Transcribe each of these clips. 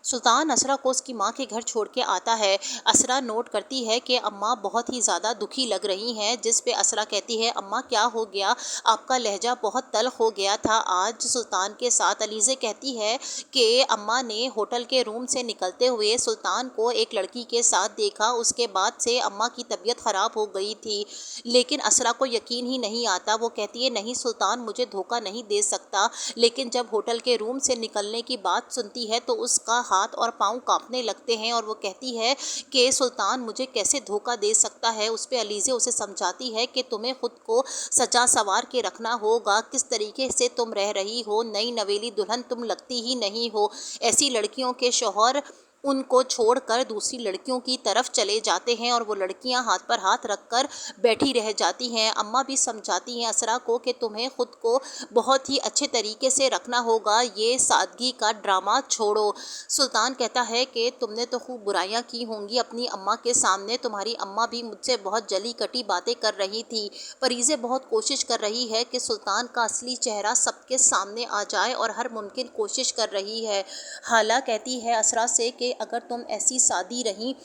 सुल्तान असरा को उसकी माँ के घर छोड़ के आता है। असरा नोट करती है कि अम्मा बहुत ही ज़्यादा दुखी लग रही हैं, जिस पे असरा कहती है, अम्मा क्या हो गया, आपका लहजा बहुत तल्ख हो गया था आज सुल्तान के साथ। अलीज़े कहती है कि अम्मा ने होटल के रूम से निकलते हुए सुल्तान को एक लड़की के साथ देखा, उसके बाद से अम्मा की तबीयत ख़राब हो गई थी। लेकिन असरा को यकीन ही नहीं आता। वो कहती है, नहीं सुल्तान मुझे धोखा नहीं दे सकता। लेकिन जब होटल के रूम से निकलने की बात सुनती है तो उसका हाथ और पाँव कांपने लगते हैं और वो कहती है कि सुल्तान मुझे कैसे धोखा दे सकता है। उस पे अलीज़े उसे समझाती है कि तुम्हें ख़ुद को सजा सवार के रखना होगा, किस तरीके से तुम रह रही हो, नई नवेली दुल्हन तुम लगती ही नहीं हो। ऐसी लड़कियों के शौहर उनको छोड़कर दूसरी लड़कियों की तरफ चले जाते हैं और वो लड़कियां हाथ पर हाथ रखकर बैठी रह जाती हैं। अम्मा भी समझाती हैं असरा को कि तुम्हें ख़ुद को बहुत ही अच्छे तरीके से रखना होगा, ये सादगी का ड्रामा छोड़ो। सुल्तान कहता है कि तुमने तो खूब बुराइयां की होंगी अपनी अम्मा के सामने, तुम्हारी अम्मा भी मुझसे बहुत जली कटी बातें कर रही थी। फरीज़े बहुत कोशिश कर रही है कि सुल्तान का असली चेहरा सबके सामने आ जाए और हर मुमकिन कोशिश कर रही है। हाला कहती है असरा से कि अगर तुम ऐसी सादी रही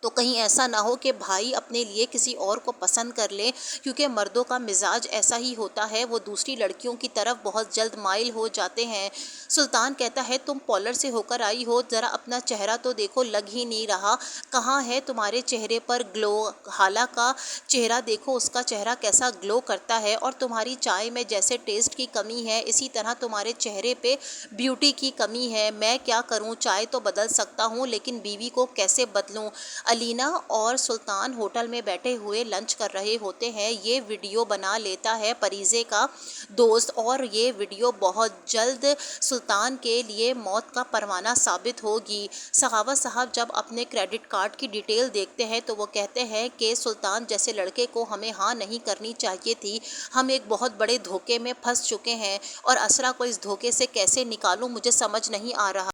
तो कहीं ऐसा ना हो कि भाई अपने लिए किसी और को पसंद कर ले, क्योंकि मर्दों का मिजाज ऐसा ही होता है, वो दूसरी लड़कियों की तरफ बहुत जल्द माइल हो जाते हैं। सुल्तान कहता है, तुम पॉलर से होकर आई हो, ज़रा अपना चेहरा तो देखो, लग ही नहीं रहा, कहाँ है तुम्हारे चेहरे पर ग्लो। हाला का चेहरा देखो, उसका चेहरा कैसा ग्लो करता है, और तुम्हारी चाय में जैसे टेस्ट की कमी है इसी तरह तुम्हारे चेहरे पे ब्यूटी की कमी है। मैं क्या करूँ, चाय तो बदल सकता हूँ लेकिन बीवी को कैसे बदलूँ। अलीना और सुल्तान होटल में बैठे हुए लंच कर रहे होते हैं। ये वीडियो बना लेता है फरीज़े का दोस्त और ये वीडियो बहुत जल्द सुल्तान के लिए मौत का परवाना साबित होगी। सखावत साहब जब अपने क्रेडिट कार्ड की डिटेल देखते हैं तो वो कहते हैं कि सुल्तान जैसे लड़के को हमें हाँ नहीं करनी चाहिए थी, हम एक बहुत बड़े धोखे में फंस चुके हैं और असरा को इस धोखे से कैसे निकालूं मुझे समझ नहीं आ रहा।